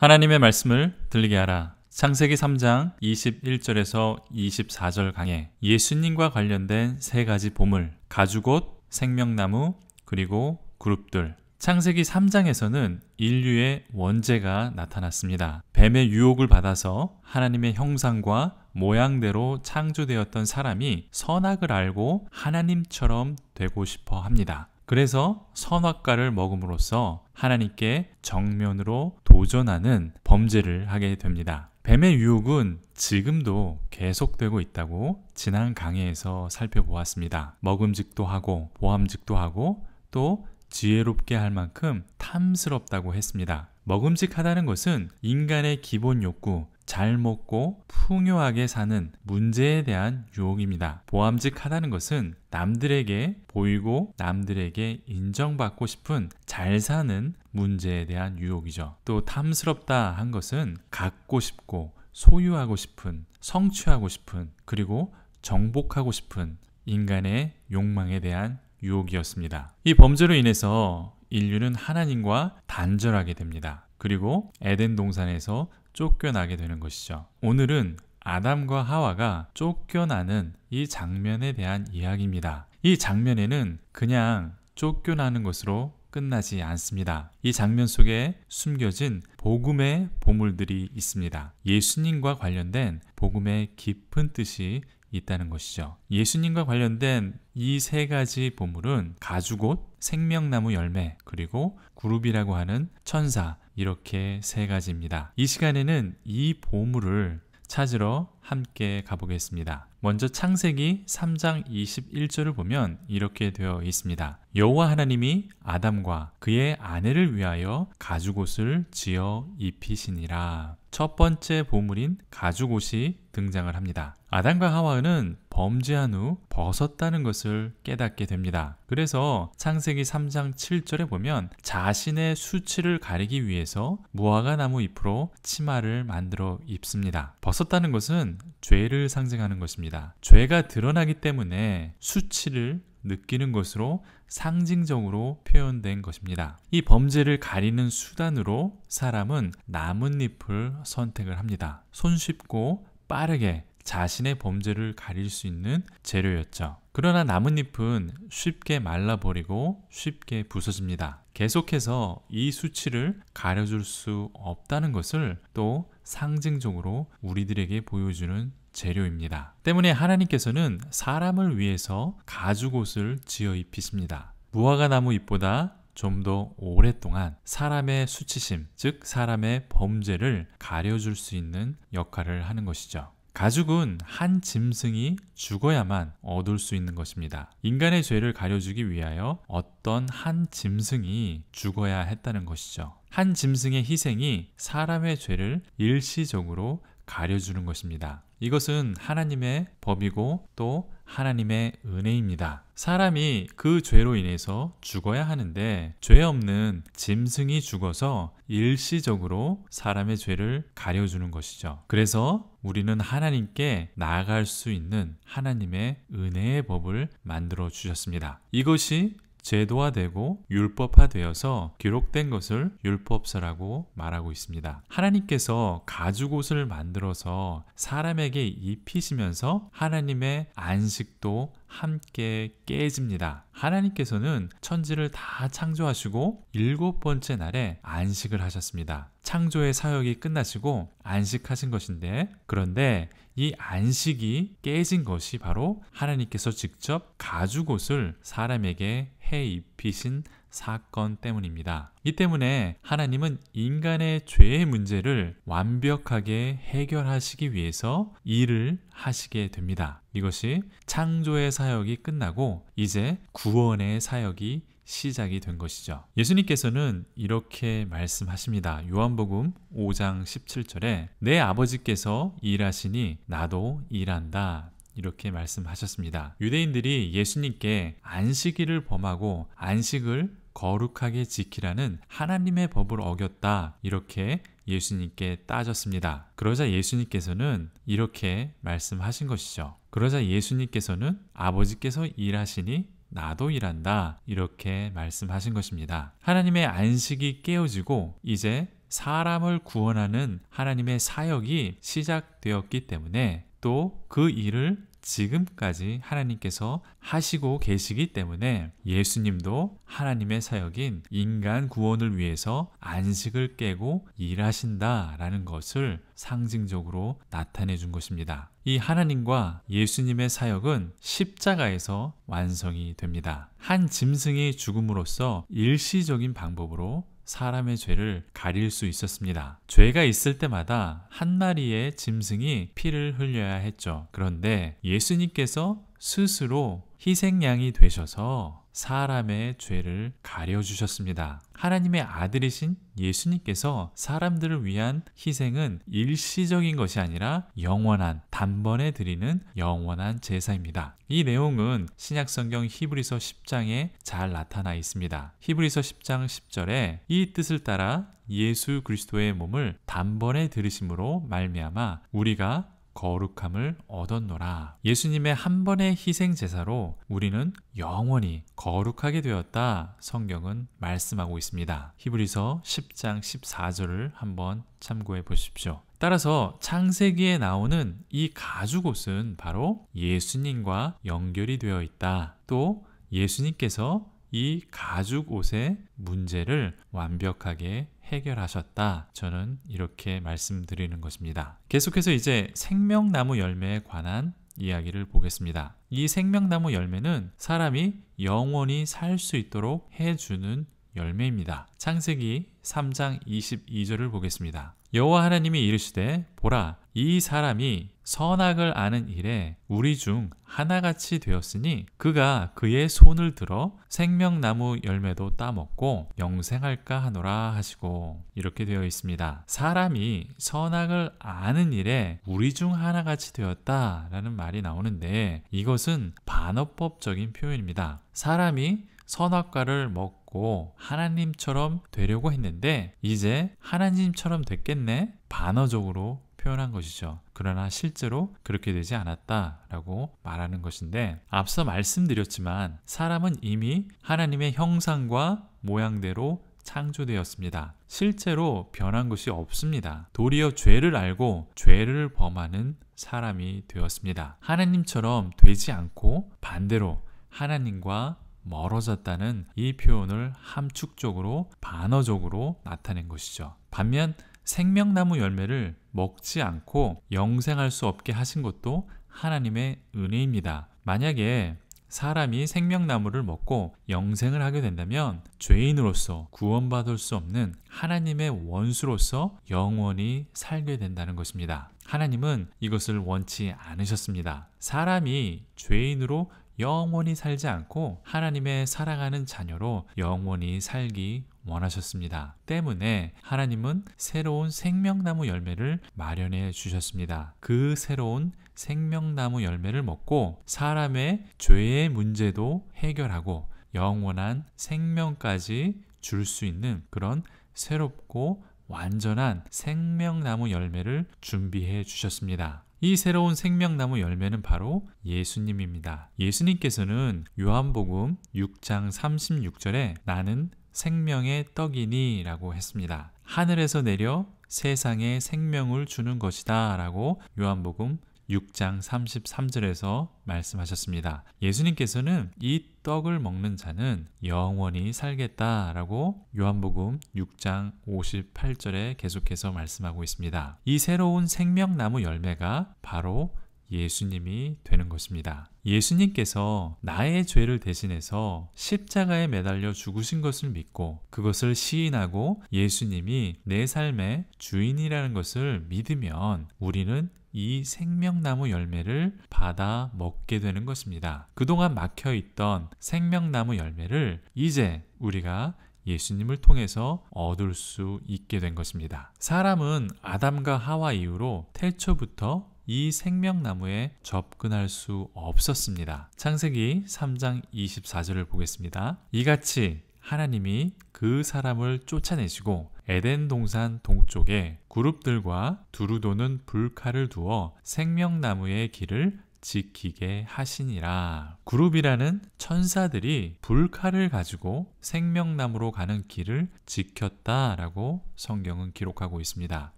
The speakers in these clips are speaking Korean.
하나님의 말씀을 들리게 하라. 창세기 3장 21절에서 24절 강해 예수님과 관련된 세 가지 보물, 가죽옷, 생명나무, 그리고 그룹들. 창세기 3장에서는 인류의 원죄가 나타났습니다. 뱀의 유혹을 받아서 하나님의 형상과 모양대로 창조되었던 사람이 선악을 알고 하나님처럼 되고 싶어 합니다. 그래서 선악과를 먹음으로써 하나님께 정면으로 도전하는 범죄를 하게 됩니다. 뱀의 유혹은 지금도 계속되고 있다고 지난 강해에서 살펴보았습니다. 먹음직도 하고 보암직도 하고 또 지혜롭게 할 만큼 탐스럽다고 했습니다. 먹음직하다는 것은 인간의 기본 욕구, 잘 먹고 풍요하게 사는 문제에 대한 유혹입니다. 보암직하다는 것은 남들에게 보이고 남들에게 인정받고 싶은 잘 사는 문제에 대한 유혹이죠. 또 탐스럽다 한 것은 갖고 싶고 소유하고 싶은, 성취하고 싶은, 그리고 정복하고 싶은 인간의 욕망에 대한 유혹이었습니다. 이 범죄로 인해서 인류는 하나님과 단절하게 됩니다. 그리고 에덴 동산에서 쫓겨나게 되는 것이죠. 오늘은 아담과 하와가 쫓겨나는 이 장면에 대한 이야기입니다. 이 장면에는 그냥 쫓겨나는 것으로 끝나지 않습니다. 이 장면 속에 숨겨진 복음의 보물들이 있습니다. 예수님과 관련된 복음의 깊은 뜻이 있다는 것이죠. 예수님과 관련된 이 세 가지 보물은 가죽옷, 생명나무 열매, 그리고 그룹이라고 하는 천사, 이렇게 세 가지입니다. 이 시간에는 이 보물을 찾으러 함께 가보겠습니다. 먼저 창세기 3장 21절을 보면 이렇게 되어 있습니다. 여호와 하나님이 아담과 그의 아내를 위하여 가죽옷을 지어 입히시니라. 첫 번째 보물인 가죽옷이 등장을 합니다. 아담과 하와는 범죄한 후 벗었다는 것을 깨닫게 됩니다. 그래서 창세기 3장 7절에 보면 자신의 수치를 가리기 위해서 무화과 나무 잎으로 치마를 만들어 입습니다. 벗었다는 것은 죄를 상징하는 것입니다. 죄가 드러나기 때문에 수치를 느끼는 것으로 상징적으로 표현된 것입니다. 이 범죄를 가리는 수단으로 사람은 나뭇잎을 선택을 합니다. 손쉽고 빠르게 자신의 범죄를 가릴 수 있는 재료였죠. 그러나 나뭇잎은 쉽게 말라버리고 쉽게 부서집니다. 계속해서 이 수치를 가려줄 수 없다는 것을 또 상징적으로 우리들에게 보여주는 재료입니다. 때문에 하나님께서는 사람을 위해서 가죽옷을 지어 입히십니다. 무화과 나무 잎보다 좀 더 오랫동안 사람의 수치심, 즉 사람의 범죄를 가려줄 수 있는 역할을 하는 것이죠. 가죽은 한 짐승이 죽어야만 얻을 수 있는 것입니다. 인간의 죄를 가려주기 위하여 어떤 한 짐승이 죽어야 했다는 것이죠. 한 짐승의 희생이 사람의 죄를 일시적으로 가려주는 것입니다. 이것은 하나님의 법이고 또 하나님의 은혜입니다. 사람이 그 죄로 인해서 죽어야 하는데 죄 없는 짐승이 죽어서 일시적으로 사람의 죄를 가려주는 것이죠. 그래서 우리는 하나님께 나아갈 수 있는 하나님의 은혜의 법을 만들어 주셨습니다. 이것이 제도화되고 율법화되어서 기록된 것을 율법서라고 말하고 있습니다. 하나님께서 가죽옷을 만들어서 사람에게 입히시면서 하나님의 안식도 함께 깨집니다. 하나님께서는 천지를 다 창조하시고 7번째 날에 안식을 하셨습니다. 창조의 사역이 끝나시고 안식하신 것인데, 그런데 이 안식이 깨진 것이 바로 하나님께서 직접 가죽옷을 사람에게 해 입히신 사건 때문입니다. 이 때문에 하나님은 인간의 죄의 문제를 완벽하게 해결하시기 위해서 일을 하시게 됩니다. 이것이 창조의 사역이 끝나고 이제 구원의 사역이 시작이 된 것이죠. 예수님께서는 이렇게 말씀하십니다. 요한복음 5장 17절에 내 아버지께서 일하시니 나도 일한다. 이렇게 말씀하셨습니다. 유대인들이 예수님께 안식일을 범하고 안식을 거룩하게 지키라는 하나님의 법을 어겼다, 이렇게 예수님께 따졌습니다. 그러자 예수님께서는 이렇게 말씀하신 것이죠. 그러자 예수님께서는 아버지께서 일하시니 나도 일한다, 이렇게 말씀하신 것입니다. 하나님의 안식이 깨어지고 이제 사람을 구원하는 하나님의 사역이 시작되었기 때문에 또 그 일을 지금까지 하나님께서 하시고 계시기 때문에 예수님도 하나님의 사역인 인간 구원을 위해서 안식을 깨고 일하신다라는 것을 상징적으로 나타내 준 것입니다. 이 하나님과 예수님의 사역은 십자가에서 완성이 됩니다. 한 짐승이 죽음으로써 일시적인 방법으로 사람의 죄를 가릴 수 있었습니다. 죄가 있을 때마다 한 마리의 짐승이 피를 흘려야 했죠. 그런데 예수님께서 스스로 희생양이 되셔서 사람의 죄를 가려주셨습니다. 하나님의 아들이신 예수님께서 사람들을 위한 희생은 일시적인 것이 아니라 영원한, 단번에 드리는 영원한 제사입니다. 이 내용은 신약성경 히브리서 10장에 잘 나타나 있습니다. 히브리서 10장 10절에 이 뜻을 따라 예수 그리스도의 몸을 단번에 들이심으로 말미암아 우리가 거룩함을 얻었노라. 예수님의 한 번의 희생 제사로 우리는 영원히 거룩하게 되었다. 성경은 말씀하고 있습니다. 히브리서 10장 14절을 한번 참고해 보십시오. 따라서 창세기에 나오는 이 가죽옷은 바로 예수님과 연결이 되어 있다. 또 예수님께서 이 가죽옷의 문제를 완벽하게 해결하셨다. 저는 이렇게 말씀드리는 것입니다. 계속해서 이제 생명나무 열매에 관한 이야기를 보겠습니다. 이 생명나무 열매는 사람이 영원히 살 수 있도록 해주는 열매입니다. 창세기 3장 22절을 보겠습니다. 여호와 하나님이 이르시되 보라 이 사람이 선악을 아는 일에 우리 중 하나같이 되었으니 그가 그의 손을 들어 생명나무 열매도 따먹고 영생할까 하노라 하시고 이렇게 되어 있습니다. 사람이 선악을 아는 일에 우리 중 하나같이 되었다라는 말이 나오는데 이것은 반어법적인 표현입니다. 사람이 선악과를 먹고 하나님처럼 되려고 했는데 이제 하나님처럼 됐겠네? 반어적으로 표현한 것이죠. 그러나 실제로 그렇게 되지 않았다라고 말하는 것인데 앞서 말씀드렸지만 사람은 이미 하나님의 형상과 모양대로 창조되었습니다. 실제로 변한 것이 없습니다. 도리어 죄를 알고 죄를 범하는 사람이 되었습니다. 하나님처럼 되지 않고 반대로 하나님과 멀어졌다는 이 표현을 함축적으로 반어적으로 나타낸 것이죠. 반면 생명나무 열매를 먹지 않고 영생할 수 없게 하신 것도 하나님의 은혜입니다. 만약에 사람이 생명나무를 먹고 영생을 하게 된다면 죄인으로서 구원받을 수 없는 하나님의 원수로서 영원히 살게 된다는 것입니다. 하나님은 이것을 원치 않으셨습니다. 사람이 죄인으로 영원히 살지 않고 하나님의 사랑하는 자녀로 영원히 살기 원하셨습니다. 때문에 하나님은 새로운 생명나무 열매를 마련해 주셨습니다. 그 새로운 생명나무 열매를 먹고 사람의 죄의 문제도 해결하고 영원한 생명까지 줄 수 있는 그런 새롭고 완전한 생명나무 열매를 준비해 주셨습니다. 이 새로운 생명나무 열매는 바로 예수님입니다. 예수님께서는 요한복음 6장 36절에 나는 생명의 떡이니 라고 했습니다. 하늘에서 내려 세상에 생명을 주는 것이다 라고 요한복음 6장 33절에서 말씀하셨습니다. 예수님께서는 이 떡을 먹는 자는 영원히 살겠다라고 요한복음 6장 58절에 계속해서 말씀하고 있습니다. 이 새로운 생명나무 열매가 바로 예수님이 되는 것입니다. 예수님께서 나의 죄를 대신해서 십자가에 매달려 죽으신 것을 믿고 그것을 시인하고 예수님이 내 삶의 주인이라는 것을 믿으면 우리는 이 생명나무 열매를 받아 먹게 되는 것입니다. 그동안 막혀있던 생명나무 열매를 이제 우리가 예수님을 통해서 얻을 수 있게 된 것입니다. 사람은 아담과 하와 이후로 태초부터 이 생명나무에 접근할 수 없었습니다. 창세기 3장 24절을 보겠습니다. 이같이 하나님이 그 사람을 쫓아내시고 에덴 동산 동쪽에 그룹들과 두루 도는 불칼을 두어 생명나무의 길을 지키게 하시니라. 그룹이라는 천사들이 불칼을 가지고 생명나무로 가는 길을 지켰다라고 성경은 기록하고 있습니다.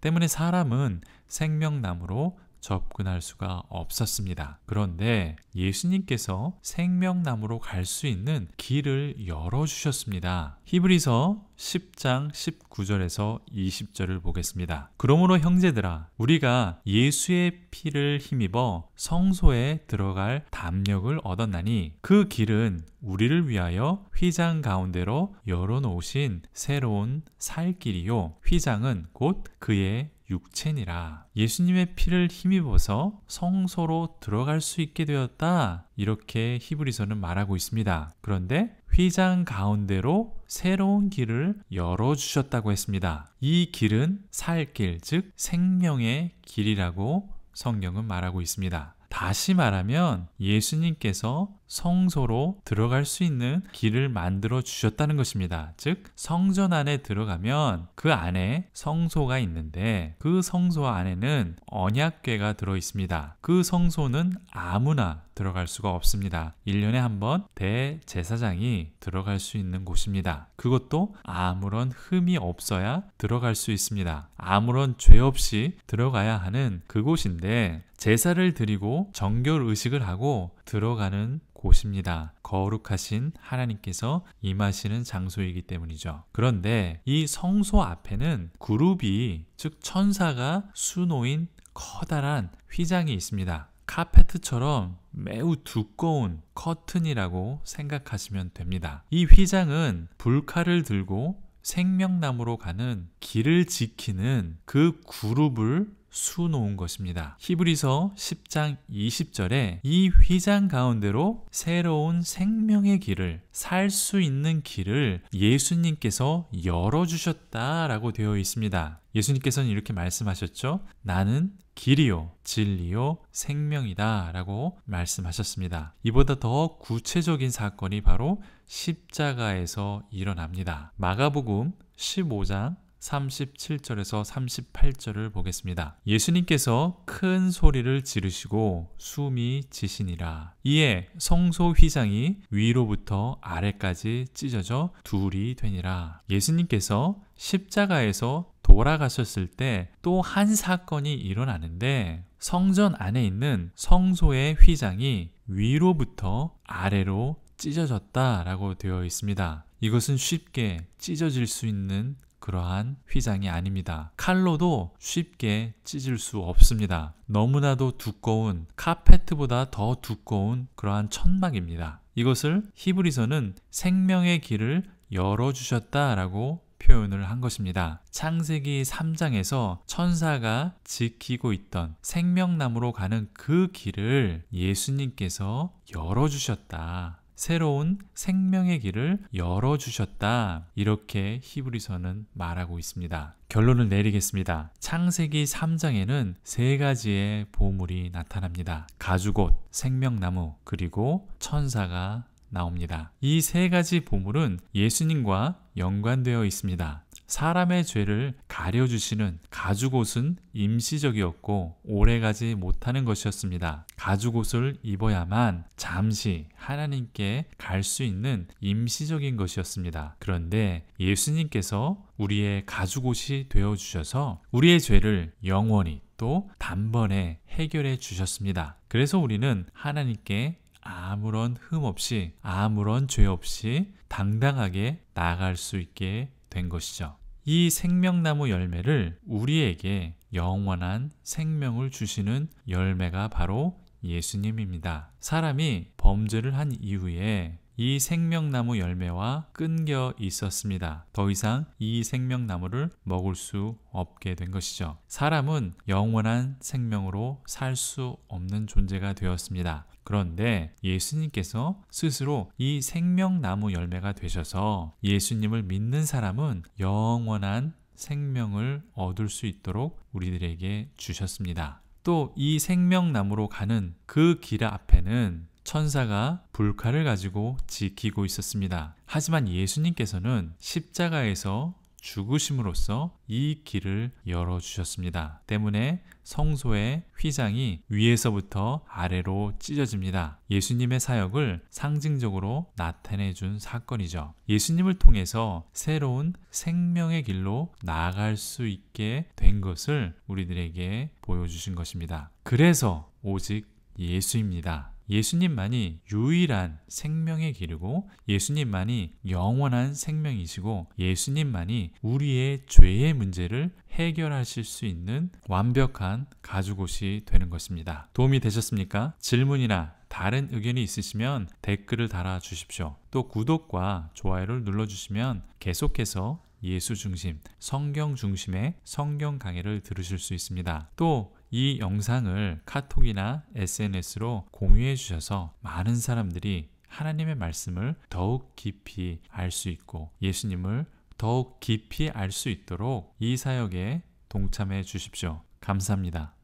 때문에 사람은 생명나무로 접근할 수가 없었습니다. 그런데 예수님께서 생명나무로 갈 수 있는 길을 열어주셨습니다. 히브리서 10장 19절에서 20절을 보겠습니다. 그러므로 형제들아, 우리가 예수의 피를 힘입어 성소에 들어갈 담력을 얻었나니 그 길은 우리를 위하여 휘장 가운데로 열어놓으신 새로운 살 길이요, 휘장은 곧 그의 육체니라. 예수님의 피를 힘입어서 성소로 들어갈 수 있게 되었다, 이렇게 히브리서는 말하고 있습니다. 그런데 휘장 가운데로 새로운 길을 열어주셨다고 했습니다. 이 길은 살길, 즉 생명의 길이라고 성경은 말하고 있습니다. 다시 말하면 예수님께서 성소로 들어갈 수 있는 길을 만들어 주셨다는 것입니다. 즉 성전 안에 들어가면 그 안에 성소가 있는데 그 성소 안에는 언약궤가 들어 있습니다. 그 성소는 아무나 들어갈 수가 없습니다. 1년에 한 번 대제사장이 들어갈 수 있는 곳입니다. 그것도 아무런 흠이 없어야 들어갈 수 있습니다. 아무런 죄 없이 들어가야 하는 그곳인데 제사를 드리고 정결 의식을 하고 들어가는 곳입니다. 거룩하신 하나님께서 임하시는 장소이기 때문이죠. 그런데 이 성소 앞에는 그룹이, 즉 천사가 수놓인 커다란 휘장이 있습니다. 카페트처럼 매우 두꺼운 커튼이라고 생각하시면 됩니다. 이 휘장은 불칼을 들고 생명나무로 가는 길을 지키는 그 그룹을 수놓은 것입니다. 히브리서 10장 20절에 이 휘장 가운데로 새로운 생명의 길을, 살 수 있는 길을 예수님께서 열어주셨다라고 되어 있습니다. 예수님께서는 이렇게 말씀하셨죠. 나는 길이요, 진리요, 생명이다 라고 말씀하셨습니다. 이보다 더 구체적인 사건이 바로 십자가에서 일어납니다. 마가복음 15장 37절에서 38절을 보겠습니다. 예수님께서 큰 소리를 지르시고 숨이 지시니라. 이에 성소 휘장이 위로부터 아래까지 찢어져 둘이 되니라. 예수님께서 십자가에서 돌아가셨을 때 또 한 사건이 일어나는데 성전 안에 있는 성소의 휘장이 위로부터 아래로 찢어졌다라고 되어 있습니다. 이것은 쉽게 찢어질 수 있는 그러한 휘장이 아닙니다. 칼로도 쉽게 찢을 수 없습니다. 너무나도 두꺼운, 카페트보다 더 두꺼운 그러한 천막입니다. 이것을 히브리서는 생명의 길을 열어주셨다라고 표현을 한 것입니다. 창세기 3장에서 천사가 지키고 있던 생명나무로 가는 그 길을 예수님께서 열어주셨다. 새로운 생명의 길을 열어주셨다. 이렇게 히브리서는 말하고 있습니다. 결론을 내리겠습니다. 창세기 3장에는 세 가지의 보물이 나타납니다. 가죽옷, 생명나무, 그리고 천사가 나옵니다. 이 세 가지 보물은 예수님과 연관되어 있습니다. 사람의 죄를 가려주시는 가죽옷은 임시적이었고 오래가지 못하는 것이었습니다. 가죽옷을 입어야만 잠시 하나님께 갈 수 있는 임시적인 것이었습니다. 그런데 예수님께서 우리의 가죽옷이 되어주셔서 우리의 죄를 영원히 또 단번에 해결해 주셨습니다. 그래서 우리는 하나님께 아무런 흠 없이, 아무런 죄 없이 당당하게 나아갈 수 있게 된 것이죠. 이 생명나무 열매를 우리에게 영원한 생명을 주시는 열매가 바로 예수님입니다. 사람이 범죄를 한 이후에 이 생명나무 열매와 끊겨 있었습니다. 더 이상 이 생명나무를 먹을 수 없게 된 것이죠. 사람은 영원한 생명으로 살 수 없는 존재가 되었습니다. 그런데 예수님께서 스스로 이 생명나무 열매가 되셔서 예수님을 믿는 사람은 영원한 생명을 얻을 수 있도록 우리들에게 주셨습니다. 또 이 생명나무로 가는 그 길 앞에는 천사가 불칼을 가지고 지키고 있었습니다. 하지만 예수님께서는 십자가에서 죽으심으로써 이 길을 열어주셨습니다. 때문에 성소의 휘장이 위에서부터 아래로 찢어집니다. 예수님의 사역을 상징적으로 나타내 준 사건이죠. 예수님을 통해서 새로운 생명의 길로 나아갈 수 있게 된 것을 우리들에게 보여주신 것입니다. 그래서 오직 예수입니다. 예수님만이 유일한 생명의 길이고 예수님만이 영원한 생명이시고 예수님만이 우리의 죄의 문제를 해결하실 수 있는 완벽한 가죽옷이 되는 것입니다. 도움이 되셨습니까? 질문이나 다른 의견이 있으시면 댓글을 달아주십시오. 또 구독과 좋아요를 눌러주시면 계속해서 예수 중심, 성경 중심의 성경 강해를 들으실 수 있습니다. 또 이 영상을 카톡이나 SNS로 공유해 주셔서 많은 사람들이 하나님의 말씀을 더욱 깊이 알 수 있고 예수님을 더욱 깊이 알 수 있도록 이 사역에 동참해 주십시오. 감사합니다.